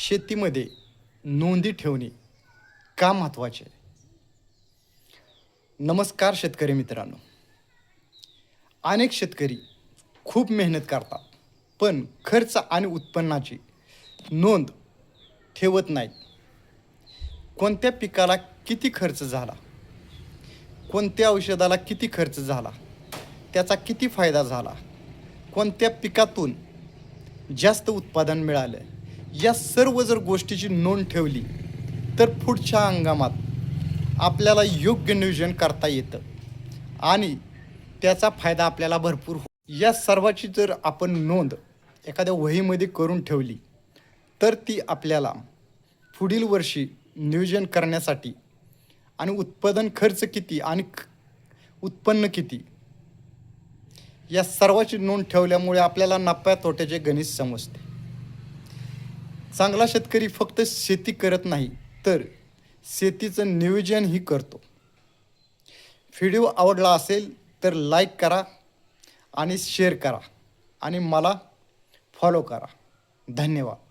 शेतीमध्ये नोंदी ठेवणे का महत्त्वाचे? नमस्कार शेतकरी मित्रांनो. अनेक शेतकरी खूप मेहनत करतात, पण खर्च आणि उत्पन्नाची नोंद ठेवत नाहीत. कोणत्या पिकाला किती खर्च झाला, कोणत्या औषधाला किती खर्च झाला, त्याचा किती फायदा झाला, कोणत्या पिकातून जास्त उत्पादन मिळालं, या सर्व जर गोष्टीची नोंद ठेवली तर पुढच्या हंगामात आपल्याला योग्य नियोजन करता येतं आणि त्याचा फायदा आपल्याला भरपूर या सर्वाची जर आपण नोंद एखाद्या वहीमध्ये करून ठेवली तर ती आपल्याला पुढील वर्षी नियोजन करण्यासाठी आणि उत्पादन खर्च किती आणि उत्पन्न किती या सर्वाची नोंद ठेवल्यामुळे आपल्याला नफ्या तोट्याचे गणित समजते. चांगला शेतकरी फक्त शेती करत नाही तर शेतीचं नियोजनही करतो. व्हिडिओ आवडला असेल तर लाईक करा आणि शेअर करा आणि मला फॉलो करा. धन्यवाद.